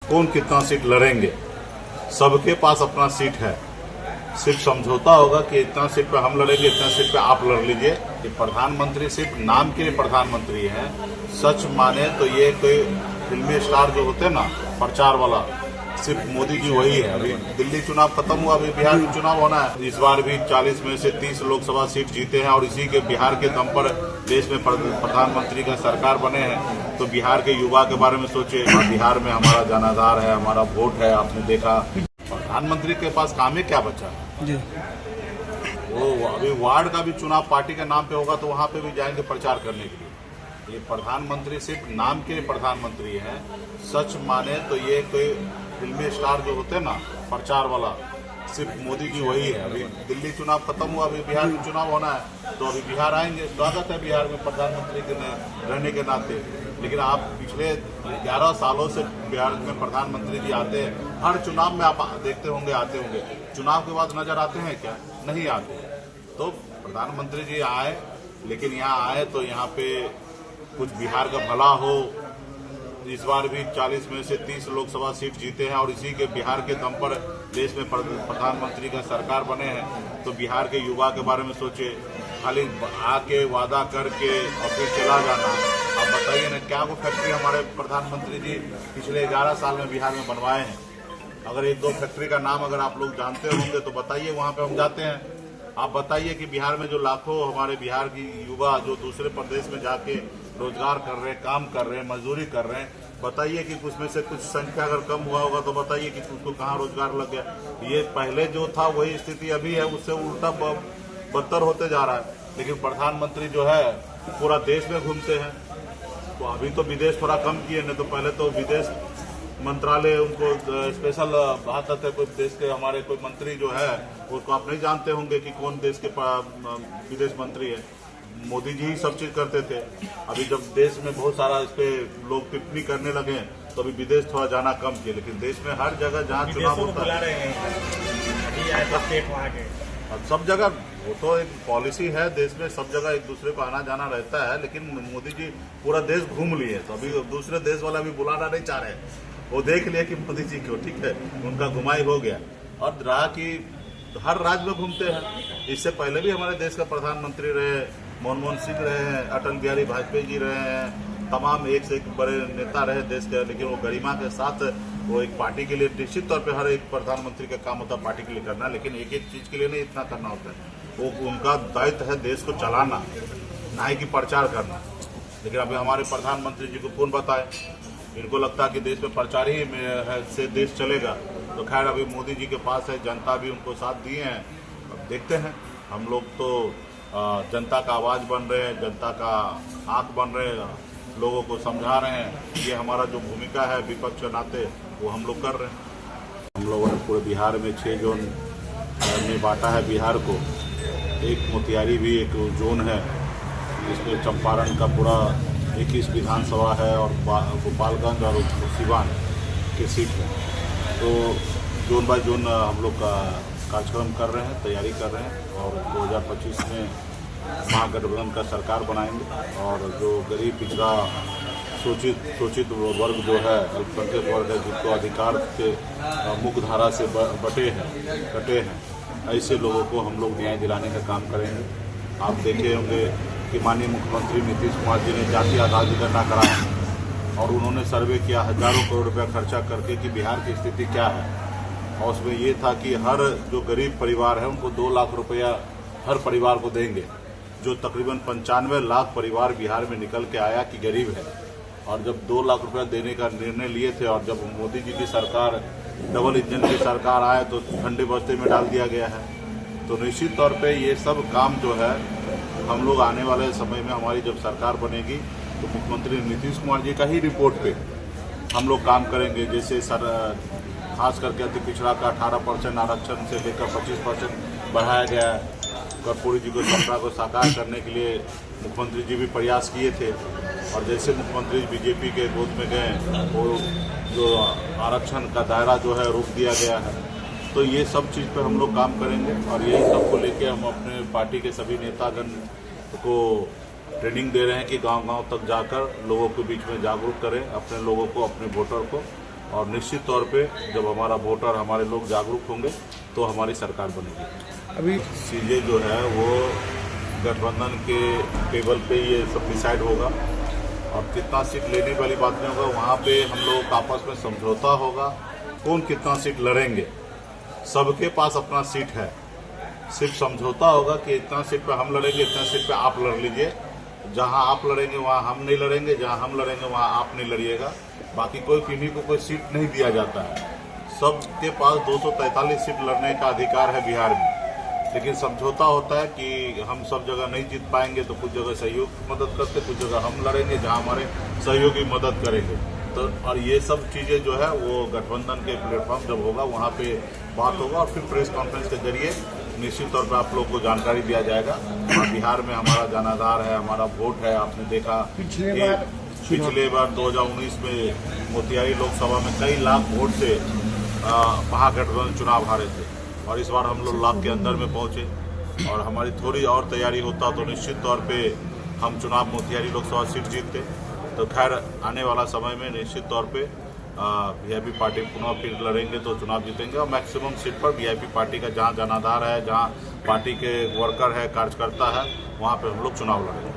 कौन कितना सीट लड़ेंगे। सबके पास अपना सीट है, सिर्फ समझौता होगा कि इतना सीट पे हम लड़ेंगे, इतना सीट पे आप लड़ लीजिए। कि प्रधानमंत्री सिर्फ नाम के लिए प्रधानमंत्री है, सच माने तो ये कोई फिल्मी स्टार जो होते हैं ना प्रचार वाला, सिर्फ मोदी जी वही है। अभी दिल्ली चुनाव खत्म हुआ, अभी बिहार में चुनाव होना है। इस बार भी 40 में से 30 लोकसभा सीट जीते हैं और इसी के बिहार के दम पर देश में प्रधानमंत्री का सरकार बने हैं। तो बिहार के युवा के बारे में सोचे, बिहार में हमारा जनाधार है, हमारा वोट है। आपने देखा प्रधानमंत्री के पास काम ही क्या बचा है। वो अभी वार्ड का भी चुनाव पार्टी के नाम पे होगा तो वहां पे भी जाएंगे प्रचार करने के लिए। ये प्रधानमंत्री सिर्फ नाम के प्रधानमंत्री है, सच माने तो ये कोई फिल्मी स्टार जो होते हैं ना प्रचार वाला, सिर्फ मोदी जी वही है। अभी दिल्ली चुनाव खत्म हुआ, अभी बिहार में चुनाव होना है। तो अभी बिहार आएंगे, स्वागत है बिहार में प्रधानमंत्री के रहने के नाते। लेकिन आप पिछले 11 सालों से बिहार में प्रधानमंत्री जी आते हैं, हर चुनाव में आप देखते होंगे, आते होंगे। चुनाव के बाद नजर आते हैं क्या? नहीं आते। तो प्रधानमंत्री जी आए, लेकिन यहाँ आए तो यहाँ पे कुछ बिहार का भला हो। इस बार भी 40 में से 30 लोकसभा सीट जीते हैं और इसी के बिहार के दम पर देश में प्रधानमंत्री का सरकार बने हैं। तो बिहार के युवा के बारे में सोचे, खाली आके वादा करके और फिर चला जाना। आप बताइए ना, क्या वो फैक्ट्री हमारे प्रधानमंत्री जी पिछले 11 साल में बिहार में बनवाए हैं? अगर एक दो फैक्ट्री का नाम अगर आप लोग जानते होंगे तो बताइए, वहां पे हम जाते हैं। आप बताइए कि बिहार में जो लाखों हमारे बिहार की युवा जो दूसरे प्रदेश में जाके रोजगार कर रहे हैं, काम कर रहे हैं, मजदूरी कर रहे हैं, बताइए कि उसमें से कुछ संख्या अगर कम हुआ होगा तो बताइए कि उसको कहाँ रोजगार लग गया। ये पहले जो था वही स्थिति अभी है, उससे उल्टा बदतर होते जा रहा है। लेकिन प्रधानमंत्री जो है पूरा देश में घूमते हैं। तो अभी तो विदेश थोड़ा कम किए, नहीं तो पहले तो विदेश मंत्रालय उनको स्पेशल आदत है। कोई देश के हमारे कोई मंत्री जो है उसको आप नहीं जानते होंगे कि कौन देश के विदेश मंत्री है। मोदी जी ही सब चीज करते थे। अभी जब देश में बहुत सारा इस पे लोग टिप्पणी करने लगे तो अभी विदेश थोड़ा जाना कम किए। लेकिन देश में हर जगह जहाँ चुनाव होता है सब जगह, वो तो एक पॉलिसी है देश में, सब जगह एक दूसरे को आना जाना रहता है। लेकिन मोदी जी पूरा देश घूम लिए, तो अभी दूसरे देश वाला भी बुलाना नहीं चाह रहे। वो देख लिया कि मोदी जी को ठीक है, उनका घुमाई हो गया। और रहा कि हर राज्य में घूमते हैं। इससे पहले भी हमारे देश का प्रधानमंत्री रहे, मनमोहन सिंह रहे हैं, अटल बिहारी वाजपेयी जी रहे हैं, तमाम एक से एक बड़े नेता रहे देश के। लेकिन वो गरिमा के साथ वो एक पार्टी के लिए निश्चित तौर पे हर एक प्रधानमंत्री का काम होता है पार्टी के लिए करना, लेकिन एक एक चीज के लिए नहीं इतना करना होता है। वो उनका दायित्व है देश को चलाना, ना ही कि प्रचार करना। लेकिन अभी हमारे प्रधानमंत्री जी को कौन बताए, इनको लगता है कि देश में प्रचार ही से देश चलेगा। तो खैर अभी मोदी जी के पास है, जनता भी उनको साथ दिए हैं। अब देखते हैं, हम लोग तो जनता का आवाज बन रहे हैं, जनता का आंख बन रहे हैं, लोगों को समझा रहे हैं। ये हमारा जो भूमिका है विपक्ष के नाते वो हम लोग कर रहे हैं। हम लोगों ने पूरे बिहार में 6 जोन में बांटा है बिहार को। एक मोतिहारी भी एक जोन है, इसमें चंपारण का पूरा 21 विधानसभा है और गोपालगंज और सिवान की सीट है। तो जोन बाय जोन हम लोग का कार्यक्रम कर रहे हैं, तैयारी कर रहे हैं और 2025 में महागठबंधन का सरकार बनाएंगे। और जो गरीब पिछड़ा शोषित वर्ग जो है, अल्पसंख्यक वर्ग है, जिनको अधिकार के मुख्य धारा से कटे हैं, ऐसे लोगों को हम लोग न्याय दिलाने का काम करेंगे। आप देखे होंगे कि माननीय मुख्यमंत्री नीतीश कुमार जी ने जाति आधार गणना कराया और उन्होंने सर्वे किया हजारों करोड़ रुपया खर्चा करके कि बिहार की स्थिति क्या है। और उसमें ये था कि हर जो गरीब परिवार है उनको 2 लाख रुपया हर परिवार को देंगे। जो तकरीबन 95 लाख परिवार बिहार में निकल के आया कि गरीब है। और जब 2 लाख रुपया देने का निर्णय लिए थे और जब मोदी जी की सरकार डबल इंजन की सरकार आए तो ठंडे बस्ते में डाल दिया गया है। तो निश्चित तौर पे ये सब काम जो है हम लोग आने वाले समय में हमारी जब सरकार बनेगी तो मुख्यमंत्री नीतीश कुमार जी का ही रिपोर्ट पे हम लोग काम करेंगे। जैसे खास करके अति पिछड़ा का 18% आरक्षण से लेकर 25% बढ़ाया गया है। कर्पूरी जी को सपना को साकार करने के लिए मुख्यमंत्री जी भी प्रयास किए थे। और जैसे मुख्यमंत्री बीजेपी के गोद में गए, वो जो आरक्षण का दायरा जो है रोक दिया गया है। तो ये सब चीज़ पे हम लोग काम करेंगे और यही सबको लेके हम अपने पार्टी के सभी नेतागण को ट्रेनिंग दे रहे हैं कि गांव-गांव तक जाकर लोगों के बीच में जागरूक करें अपने लोगों को, अपने वोटर को। और निश्चित तौर पे जब हमारा वोटर हमारे लोग जागरूक होंगे तो हमारी सरकार बनेगी। अभी चीज़ें जो है वो गठबंधन के टेबल पे ये सब डिसाइड होगा और कितना सीट लेने वाली बात नहीं होगा, वहाँ पे हम लोग आपस में समझौता होगा कौन कितना सीट लड़ेंगे। सबके पास अपना सीट है, सिर्फ समझौता होगा कि इतना सीट पे हम लड़ेंगे, इतना सीट पे आप लड़ लीजिए। जहां आप लड़ेंगे वहां हम नहीं लड़ेंगे, जहां हम लड़ेंगे वहां आप नहीं लड़िएगा। बाकी कोई किन्हीं को कोई सीट नहीं दिया जाता है। सबके पास 243 सीट लड़ने का अधिकार है बिहार में, लेकिन समझौता होता है कि हम सब जगह नहीं जीत पाएंगे तो कुछ जगह सहयोग की मदद करते, कुछ जगह हम लड़ेंगे जहां हमारे सहयोगी मदद करेंगे। तो और ये सब चीज़ें जो है वो गठबंधन के प्लेटफॉर्म जब होगा वहाँ पे बात होगा और फिर प्रेस कॉन्फ्रेंस के जरिए निश्चित तौर पर आप लोग को जानकारी दिया जाएगा। और बिहार में हमारा जनाधार है, हमारा वोट है। आपने देखा पिछले बार 2019 में मोतिहारी लोकसभा में कई लाख वोट से महागठबंधन चुनाव हारे थे और इस बार हम लोग लाख के अंदर में पहुंचे और हमारी थोड़ी और तैयारी होता तो निश्चित तौर पे हम चुनाव मोतिहारी लोकसभा सीट जीतते। तो खैर आने वाला समय में निश्चित तौर पे वीआईपी पार्टी पुनः फिर लड़ेंगे तो चुनाव जीतेंगे और मैक्सिमम सीट पर वीआईपी पार्टी का जहां जनाधार है, जहां पार्टी के वर्कर है, कार्यकर्ता है, वहां पे हम लोग चुनाव लड़ेंगे।